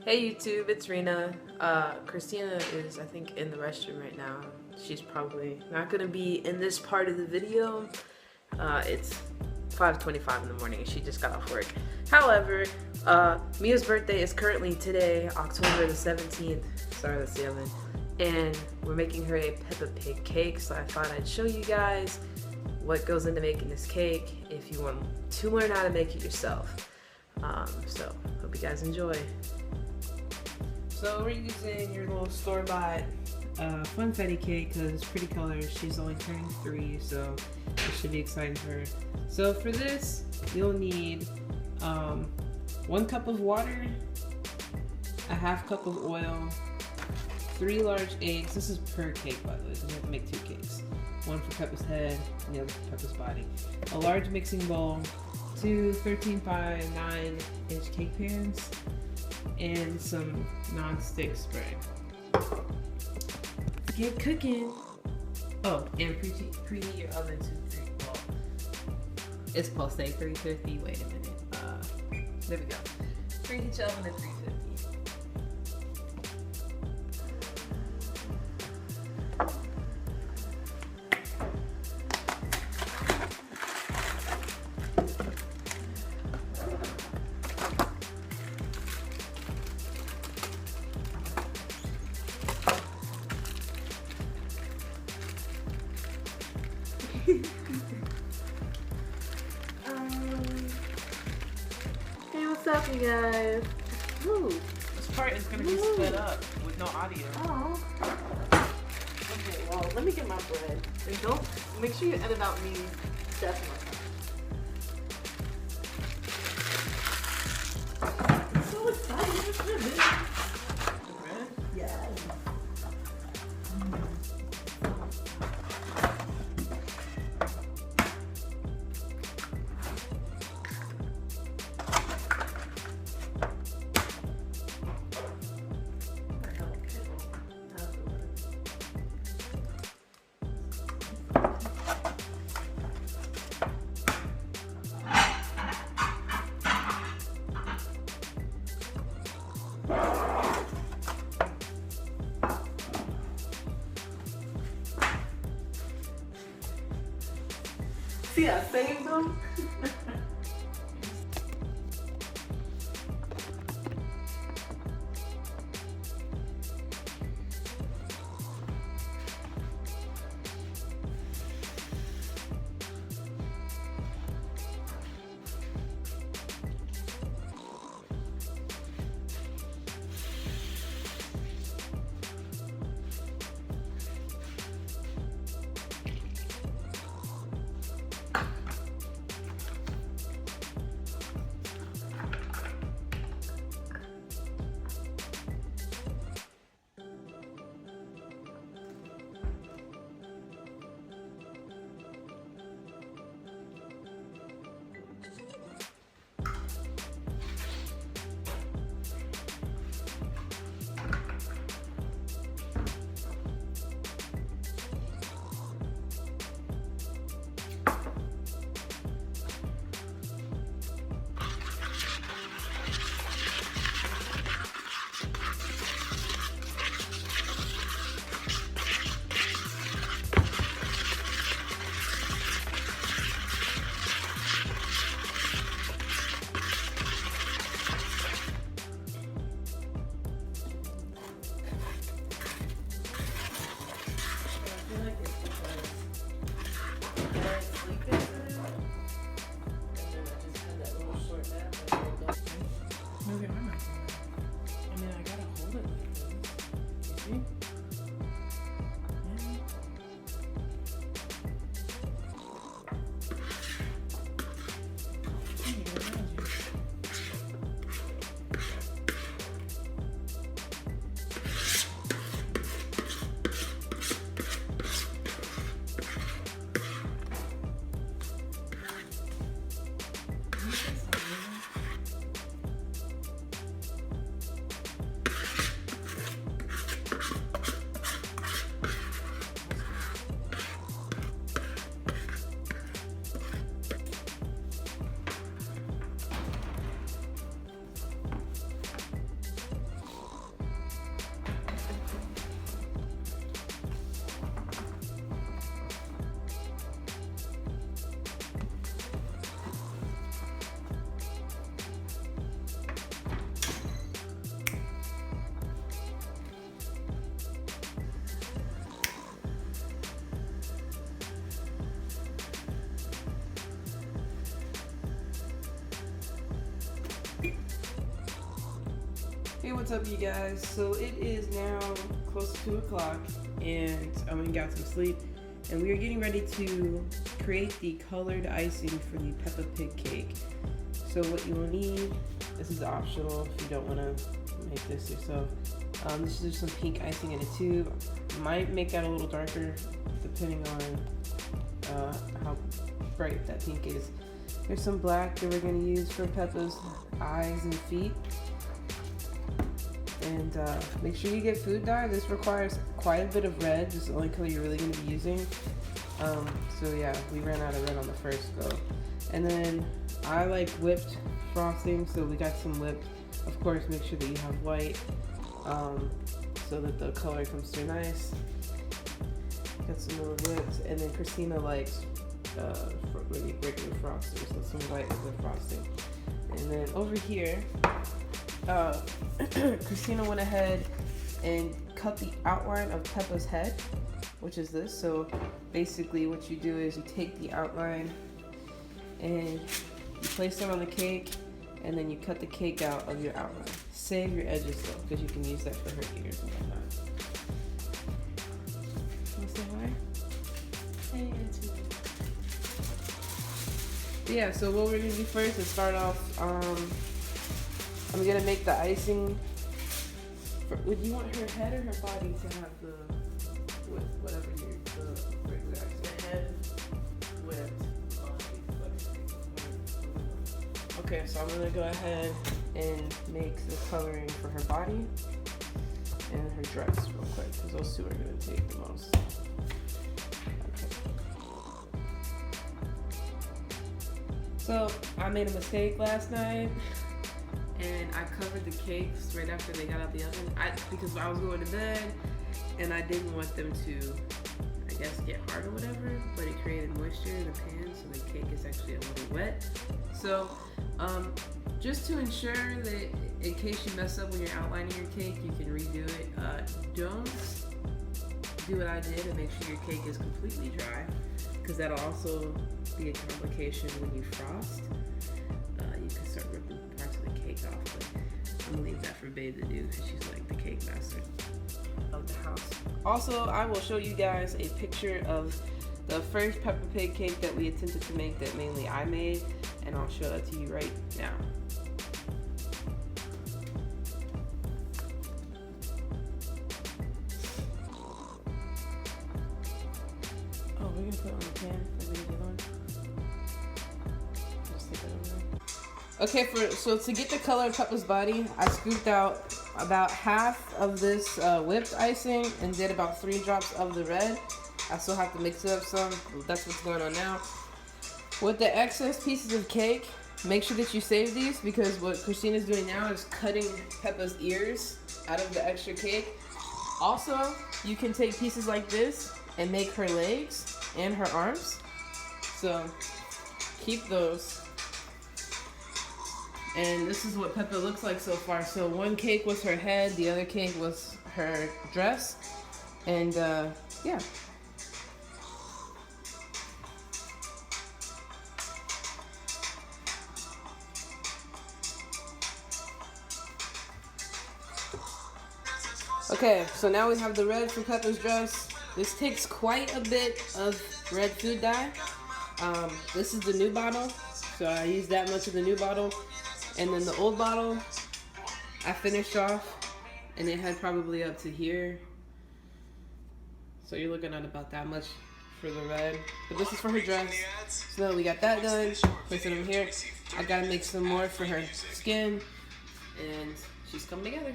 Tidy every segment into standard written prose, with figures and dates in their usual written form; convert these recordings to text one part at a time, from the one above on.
Hey YouTube, it's Rena. Christina is, I think, in the restroom right now. She's probably not gonna be in this part of the video. It's 5:25 in the morning and she just got off work. However, Mia's birthday is currently today, October the 17th. Sorry, that's the oven. And we're making her a Peppa Pig cake, so I thought I'd show you guys what goes into making this cake if you want to learn how to make it yourself. So, hope you guys enjoy. So we're using your little store-bought funfetti cake because it's pretty colors. She's only turning 3, so it should be exciting for her. So for this, you'll need 1 cup of water, a ½ cup of oil, 3 large eggs. This is per cake, by the way, so you have to make 2 cakes. 1 for Peppa's head, and the other for Peppa's body. A large mixing bowl, 2 13 by 9 inch cake pans, and some non-stick spray. Get cooking. Oh, and preheat your oven to 3. Well, it's supposed to say 350. Wait a minute. There we go. Preheat your oven to 350. Hey, what's up, you guys? Woo. This part is going to be split up with no audio. Oh. Okay, well, let me get my bread. And don't make sure you edit out me stepping on that. I'm so excited. The bread? Yes. See, I saved them. Okay, I'm not. I mean, I gotta hold it like this. You see? Hey, what's up, you guys? So it is now close to 2 o'clock, and I went and got some sleep, and we are getting ready to create the colored icing for the Peppa Pig cake. So what you will need, this is optional if you don't want to make this yourself. This is just some pink icing in a tube. Might make that a little darker depending on how bright that pink is. There's some black that we're going to use for Peppa's eyes and feet. And make sure you get food dye. This requires quite a bit of red. This is the only color you're really going to be using. So yeah, we ran out of red on the first go. And then I like whipped frosting, so we got some whipped. Of course, make sure that you have white so that the color comes through nice. Got some more whipped, and then Christina likes really regular frosting, so some white with the frosting. And then over here, Christina went ahead and cut the outline of Peppa's head, which is this. So basically what you do is you take the outline and you place them on the cake, and then you cut the cake out of your outline. Save your edges though, because you can use that for her ears and whatnot. Wanna say hi? Hey, Auntie. Yeah, so what we're gonna do first is start off, I'm gonna make the icing. Would you want her head or her body to have the, with whatever the regular icing? The head with Okay, so I'm gonna go ahead and make the coloring for her body and her dress real quick, because those two are gonna take the most. Okay. So I made a mistake last night, and I covered the cakes right after they got out the oven. Because I was going to bed, and I didn't want them to, I guess, get hard or whatever, but it created moisture in the pan, so the cake is actually a little wet. So just to ensure that in case you mess up when you're outlining your cake, you can redo it. Don't do what I did and make sure your cake is completely dry, because that'll also be a complication when you frost. You can start ripping parts of the cake off, but I'm gonna leave that for Babe to do, because she's like the cake master of the house. Also, I will show you guys a picture of the first Peppa Pig cake that we attempted to make, that mainly I made, and I'll show that to you right now. Oh, we're gonna put it on the pan for the other one. Just take it over. Okay, so to get the color of Peppa's body, I scooped out about half of this whipped icing and did about 3 drops of the red. I still have to mix it up some. That's what's going on now. With the excess pieces of cake, make sure that you save these, because what Christina's doing now is cutting Peppa's ears out of the extra cake. Also, you can take pieces like this and make her legs and her arms. So keep those. And this is what Peppa looks like so far. So one cake was her head, the other cake was her dress, and yeah. Okay, so now we have the red for Peppa's dress. This takes quite a bit of red food dye. This is the new bottle, so I used that much of the new bottle. And then the old bottle, I finished off, and it had probably up to here. So you're looking at about that much for the red. But this is for her dress. So we got that done. Place it over here. I gotta make some more for her skin, and she's coming together.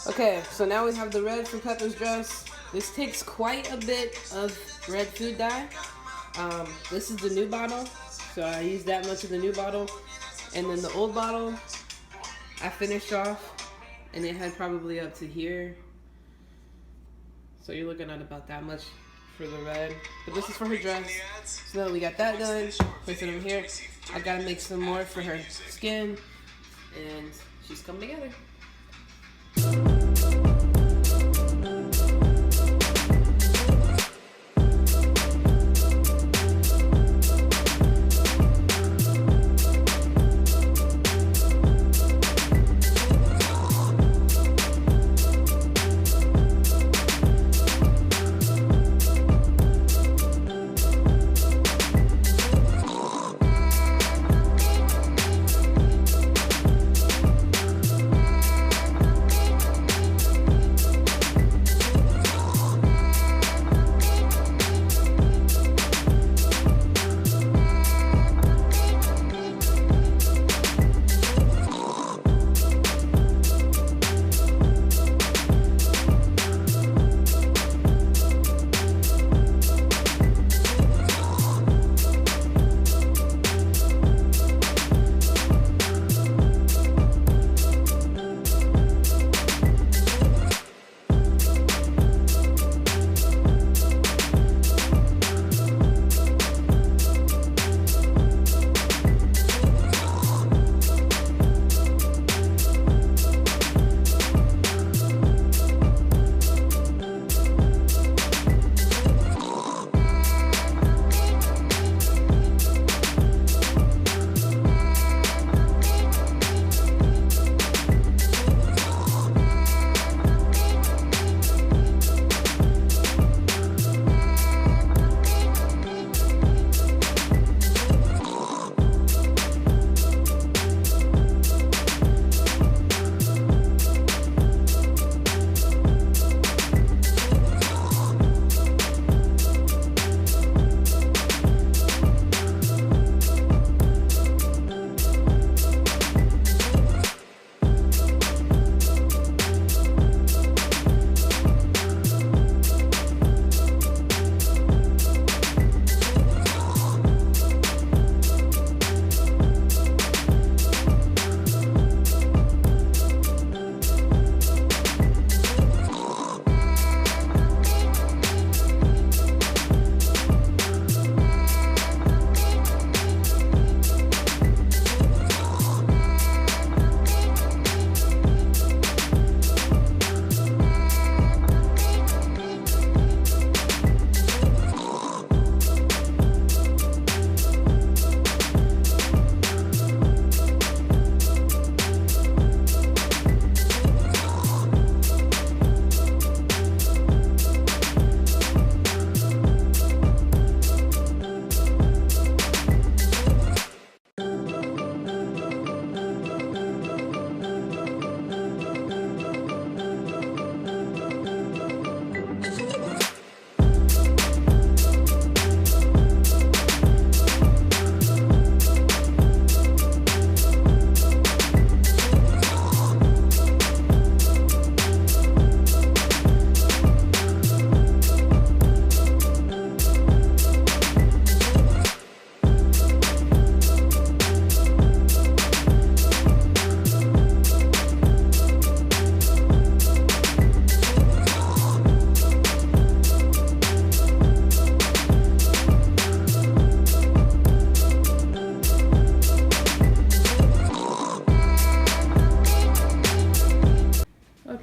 Okay, so now we have the red for Peppa's dress. This takes quite a bit of red food dye. This is the new bottle, so I used that much of the new bottle. And then the old bottle, I finished off, and it had probably up to here. So you're looking at about that much for the red. But this is for her dress. So we got that done. Place it over here. I gotta make some more for her skin, and she's coming together.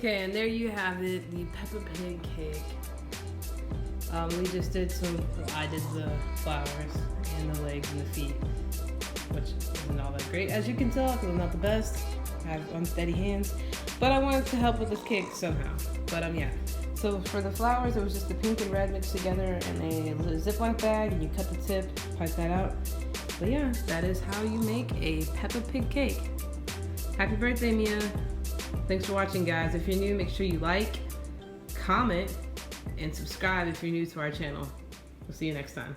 Okay, and there you have it, the Peppa Pig cake. We just did I did the flowers and the legs and the feet, which isn't all that great, as you can tell, because I'm not the best. I have unsteady hands, but I wanted to help with this cake somehow. But yeah. So for the flowers, it was just the pink and red mixed together in a little Ziploc bag, and you cut the tip, pipe that out. But yeah, that is how you make a Peppa Pig cake. Happy birthday, Mia. Thanks for watching, guys. If you're new, make sure you like, comment, and subscribe if you're new to our channel. We'll see you next time.